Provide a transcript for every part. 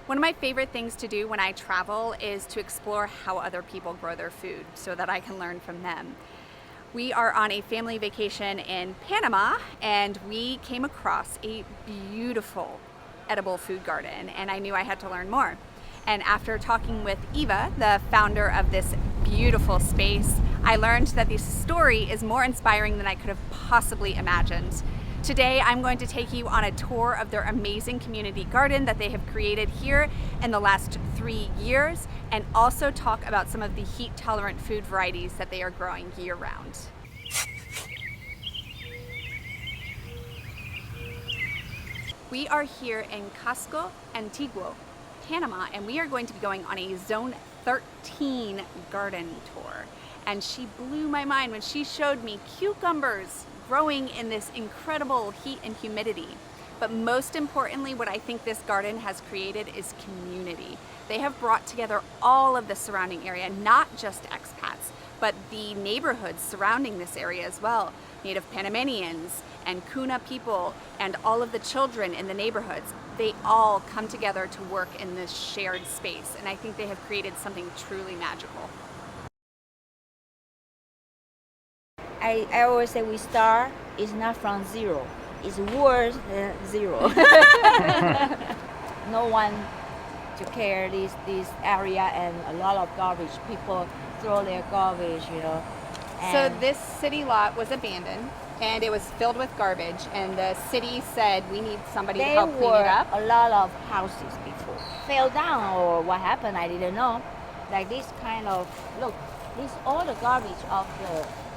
One of my favorite things to do when I travel is to explore how other people grow their food so that I can learn from them. We are on a family vacation in Panama and we came across a beautiful edible food garden and I knew I had to learn more. And after talking with Eva, the founder of this beautiful space, I learned that this story is more inspiring than I could have possibly imagined. Today, I'm going to take you on a tour of their amazing community garden that they have created here in the last 3 years, and also talk about some of the heat-tolerant food varieties that they are growing year-round. We are here in Casco Antiguo, Panama, and we are going to be going on a Zone 13 garden tour. And she blew my mind when she showed me cucumbers growing in this incredible heat and humidity. But most importantly, what I think this garden has created is community. They have brought together all of the surrounding area, not just expats, but the neighborhoods surrounding this area as well. Native Panamanians and Kuna people and all of the children in the neighborhoods, they all come together to work in this shared space. And I think they have created something truly magical. I always say we start is not from zero. It's worse than zero. No one to care this area and a lot of garbage. People throw their garbage, you know. So this city lot was abandoned and it was filled with garbage and the city said we need somebody to help clean it up. A lot of houses before fell down or what happened, I didn't know. Like this kind of, look, this all the garbage of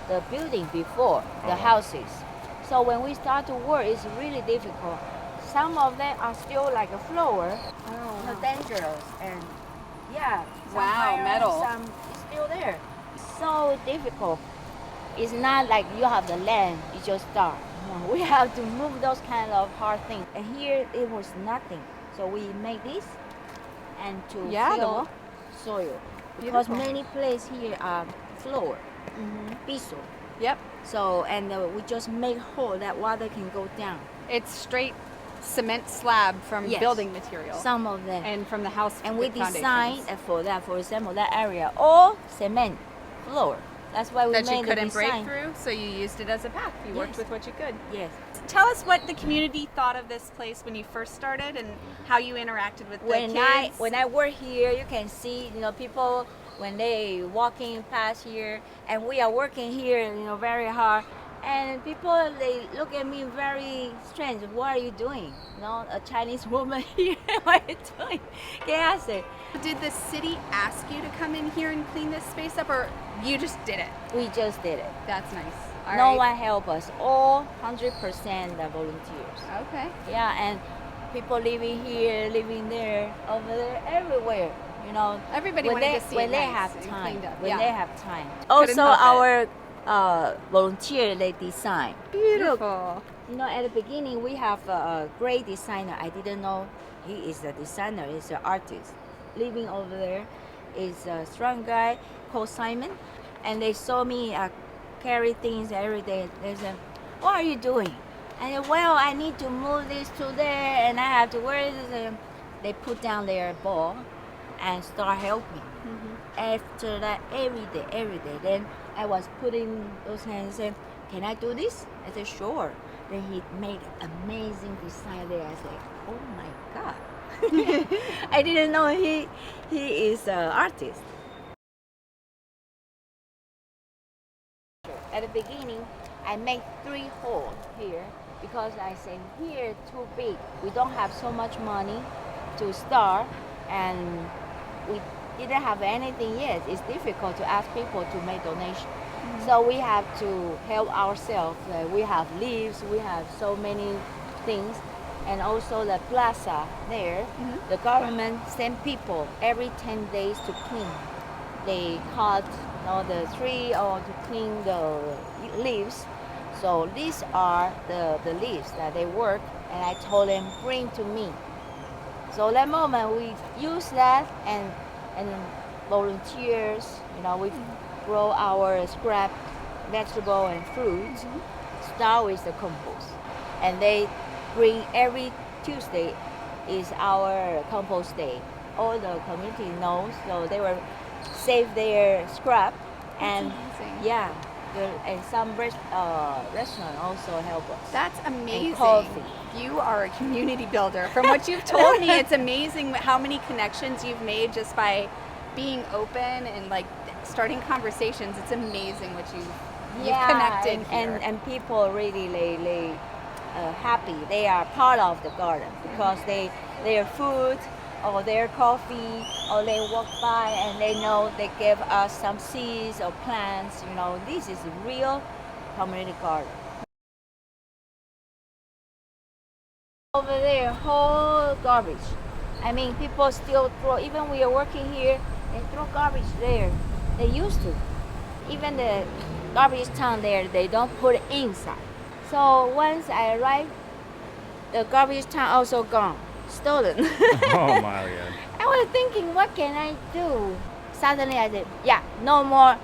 the building before, the houses. So when we start to work, it's really difficult. Some of them are still like a flower, dangerous, and yeah. Wow, metal. Some is still there. So difficult. It's not like you have the land, you just start. No, we have to move those kind of hard things. And here it was nothing. So we make this and to fill soil. Because many places here are floor. Piso. Yep. So, and we just make hole that water can go down. It's straight cement slab from building material. Some of them. And from the house. And we design for that, for example, that area, all cement floor. That's why we made the design. That you couldn't break through, so you used it as a path. You worked with what you could. Yes. Tell us what the community thought of this place when you first started and how you interacted with the kids. When I work here, you can see, you know, people when they walking past here, and we are working here, you know, very hard, and people, they look at me very strange. What are you doing? You know, a Chinese woman here. What are you doing? Can I say? Did the city ask you to come in here and clean this space up, or you just did it? We just did it. That's nice. No one helped us. All 100% the volunteers. Okay. Yeah, and people living here, living there, over there, everywhere. You know, everybody wanted to see when it they nice have time. When they have time. Couldn't Also, help our volunteer, they design. Beautiful. Look, you know, at the beginning we have a great designer. I didn't know he is a designer. He's an artist. Living over there is a strong guy called Simon, and they saw me carry things every day. They said, "What are you doing?" I said, "Well, I need to move this to there, and I have to wear this." They put down their ball and start helping. After that, every day, then I was putting those hands and said, "Can I do this?" I said, "Sure." Then he made amazing design there. I said, "Oh my God." I didn't know he is an artist. At the beginning, I made 3 holes here because I said here too big. We don't have so much money to start, and we didn't have anything yet. It's difficult to ask people to make donations. So we have to help ourselves. We have leaves, we have so many things. And also the plaza there, the government send people every 10 days to clean. They cut the tree or to clean the leaves. So these are the leaves that they work, and I told them, bring to me. So that moment we use that, and volunteers, you know, we grow our scrap vegetable and fruits, start with the compost. And they bring every Tuesday is our compost day. All the community knows, so they will save their scrap, and amazing. yeah, and some restaurant also help us. That's amazing. And coffee. You are a community builder. From what you've told me, it's amazing how many connections you've made just by being open and like starting conversations. It's amazing what you've connected here. And people really happy. They are part of the garden because their food or their coffee, or they walk by and they know they give us some seeds or plants. You know, this is a real community garden. Over there, whole garbage. I mean, people still throw. Even we are working here, they throw garbage there. They used to. Even the garbage town there, they don't put it inside. So once I arrived, the garbage town also gone, stolen. Oh my God. I was thinking, what can I do? Suddenly I said, yeah, no more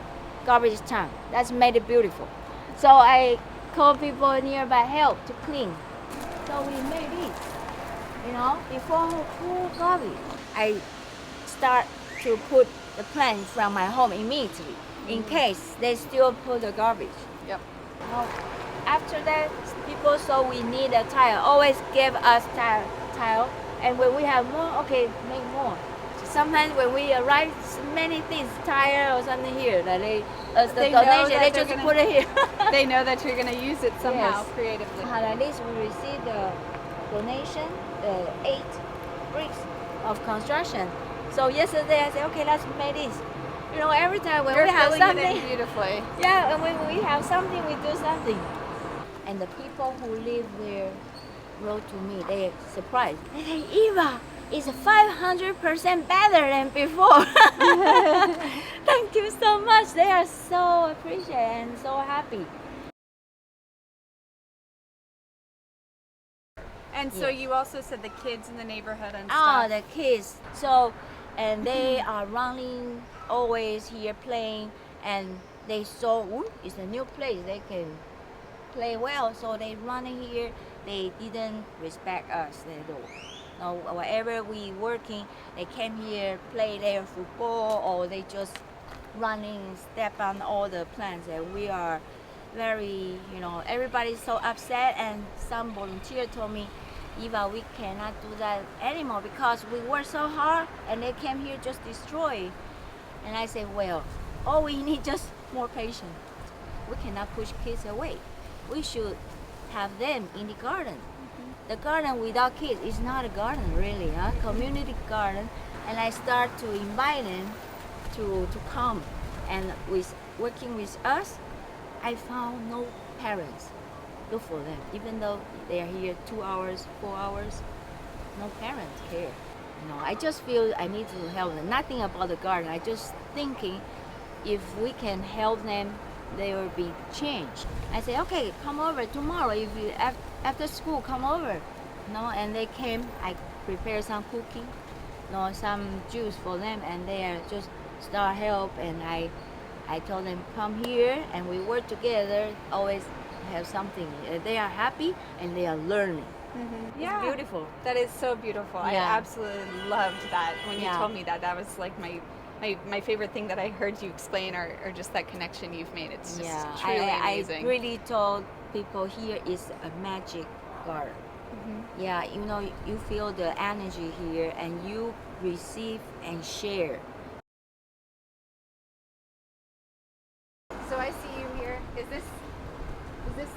garbage town. That's made it beautiful. So I called people nearby help to clean. So we made it. You know, before full garbage, I start to put the plant from my home immediately in case they still put the garbage. Yep. After that, people saw we need a tile. Always give us tile, and when we have more, okay, make more. Sometimes when we arrive, many things, tire or something here, that as the They know donation, that they they're just gonna- put it here. They know that you're going to use it somehow Yes. creatively. At least we received the donation, the 8 bricks of construction. So yesterday I said, okay, let's make this. You know, every time when You're we have filling it something, in beautifully. yeah, and when we have something, we do something. And the people who live there wrote to me, they surprised. They say, Eva, it's 500% better than before. Thank you so much. They are so appreciative and so happy. And so Yes. you also said the kids in the neighborhood and Ah, stuff. the kids. So, and they are running always here playing, and they saw, ooh, it's a new place. They can play well, so they running here. They didn't respect us at all. No, wherever we working, they came here, play their football, or they just running, step on all the plants. And we are very, you know, everybody's so upset. And some volunteer told me, Eva, we cannot do that anymore because we work so hard, and they came here just destroy. And I said, well, all we need just more patience. We cannot push kids away. We should have them in the garden. The garden without kids is not a garden, really, huh? Community garden. And I start to invite them to come. And with working with us, I found no parents. Look for them. Even though they are here 2 hours, 4 hours, no parents care. You know, I just feel I need to help them. Nothing about the garden. I just thinking if we can help them, there will be change. I say, okay, come over tomorrow. If you after school, come over. No, and they came. I prepared some cookie, no, some juice for them, and they are just start help. And I told them come here, and we work together. Always have something. They are happy and they are learning. Yeah. It's beautiful. That is so beautiful. I Yeah. absolutely loved that. When you Yeah. told me that, that was like my favorite thing that I heard you explain, or just that connection you've made. It's just Yeah, truly I amazing. really told people here is a magic garden. Yeah, you know, you feel the energy here, and you receive and share. So I see you here. Is this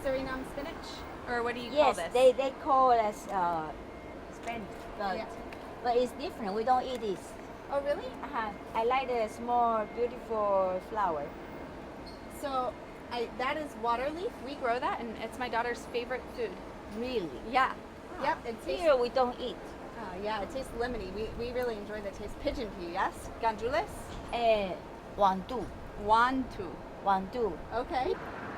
Suriname spinach, or what do you call Yes, this? they call it as Spanish, but Yeah. but it's different. We don't eat this. Oh, really? I like the small, beautiful flower. So that is water leaf. We grow that, and it's my daughter's favorite food. Really? Yeah. Yep. It tastes. Here we don't eat. Yeah, it tastes lemony. We really enjoy the taste. Pigeon pea, yes. Gandules. Wandu, Wantu. Okay.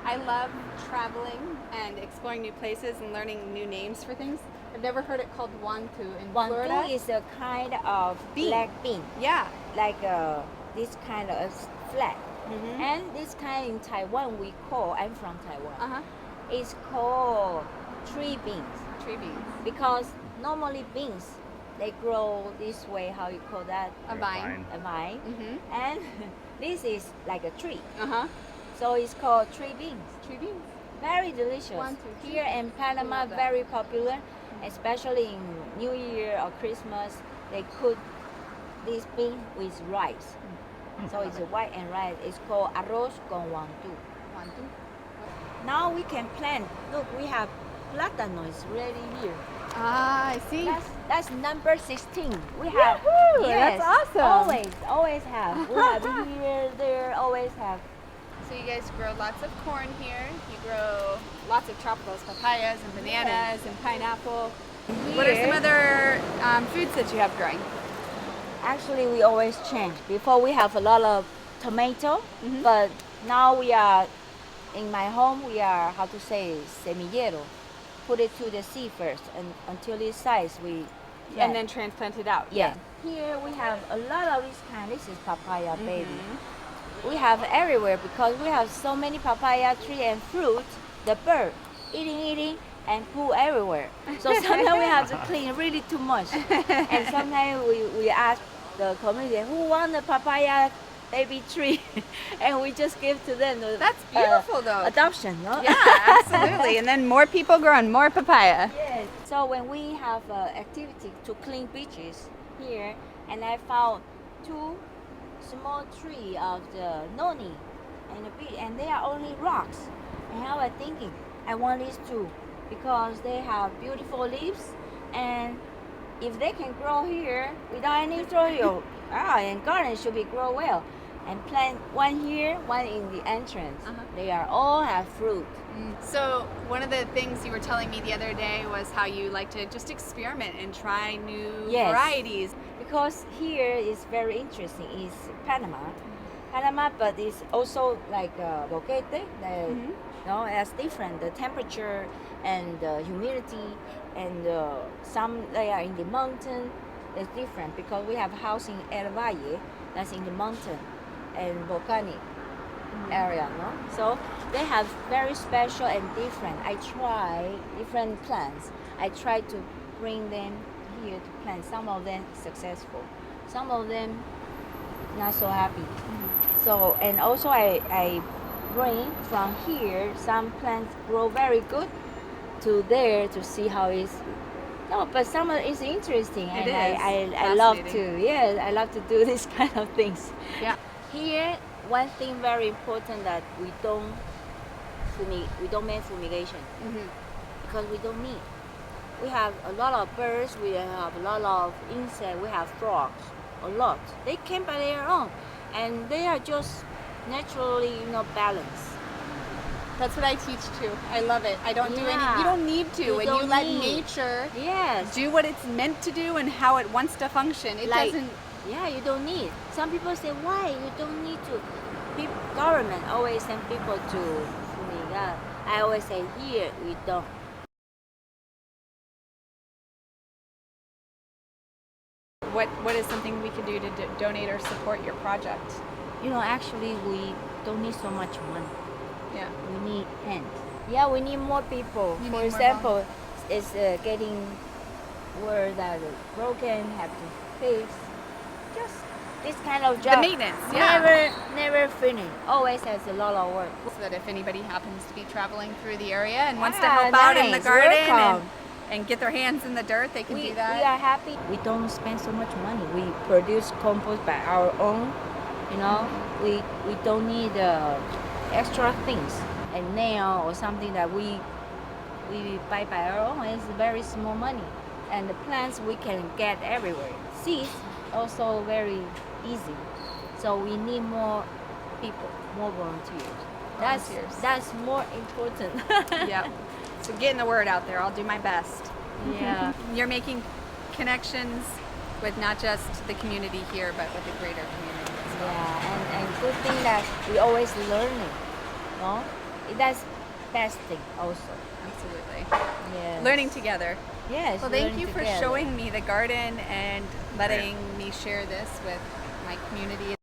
I love traveling and exploring new places and learning new names for things. I've never heard it called wantu in Florida. Wandu is a kind of Bean. black bean, Yeah. like this kind of flat. Mm-hmm. And this kind in Taiwan we call, I'm from Taiwan, Uh huh. it's called tree beans. Tree beans. Because normally beans they grow this way. How you call that? A vine. A vine. Mm-hmm. And this is like a tree. Uh-huh. So it's called tree beans. Tree beans. Very delicious. 1, 2, 3. Here in Panama, Love that. very popular, especially in New Year or Christmas. They cook this bean with rice. So it's white and rice. It's called arroz con guantu. 1, 2. Now we can plant. Look, we have plátano is ready here. Ah, I see. That's number 16. We have. Yahoo! Yes, That's awesome. always have. We have here, there, always have. So you guys grow lots of corn here. You grow lots of tropicals, papayas and bananas and pineapple. What are some Here- other foods that you have growing? Actually, we always change. Before we have a lot of tomato, Mhm. but now we are in my home. We are how to say semillero. Put it to the seed first, and until this size, we And then transplant it out. yeah. Here we have a lot of this kind. This is papaya baby. Mhm. We have everywhere because we have so many papaya tree and fruit. The bird eating and poo everywhere. So sometimes we have to clean really too much. And sometimes we ask the community who want the papaya baby tree, and we just give to them. That's beautiful, though. Adoption, no? Yeah, absolutely. And then more people growing more papaya. Yes. So when we have activity to clean beaches here, and I found 2 small tree of the noni and the beach, and they are only rocks. And I was thinking, I want these 2 because they have beautiful leaves, and if they can grow here without any soil, and garden should be grow well. And plant one here, one in the entrance. Uh-huh. They are all have fruit. So one of the things you were telling me the other day was how you like to just experiment and try new Yes. varieties. Because here is very interesting. Is Panama, but it's also like Boquete. Mhm. No, it's different. The temperature and the humidity and some they are in the mountain. It's different because we have house in El Valle that's in the mountain and volcanic area. No, so they have very special and different. I try different plants. I try to bring them here to plant. Some of them successful, some of them not so happy. So and also I bring from here some plants grow very good to there to see how it's. No, but some of it is interesting, It and is I love to fascinating. I love to do this kind of things. Yeah. Here, one thing very important that we don't make fumigation Mhm. because we don't need. We have a lot of birds, we have a lot of insects, we have frogs, a lot. They came by their own, and they are just naturally, balanced. That's what I teach too. I love it. I don't do any. Yeah. You don't need to. You When you don't let need. nature Yes. do what it's meant to do and how it wants to function, it Like- doesn't. Yeah, you don't need. Some people say, why you don't need to? Government always send people to fumigate. I always say, here we don't. What is something we can do to donate or support your project? Actually, we don't need so much money. Yeah. We need hands. Yeah, we need more people. You For need more example, it's getting word that broken, have to fix. Just this kind of job. maintenance, yeah. Never finish. Always has a lot of work. So that if anybody happens to be traveling through the area and wants to Ah, help out in the nice. garden Welcome. and get their hands in the dirt, they can We do that. are happy. We don't spend so much money. We produce compost by our own. We don't need extra things. A nail or something that we buy by our own. It's very small money. And the plants we can get everywhere. Seeds also very easy. So we need more people, more volunteers. Volunteers. That's more important. Yep. So getting the word out there. I'll do my best. Yeah. You're making connections with not just the community here, but with the greater community as well. Yeah, and good thing that we always learning, no? That's best thing also. Absolutely. Yeah. Learning together. Yes. Well, thank learning you for together. showing me the garden and letting me share this with my community.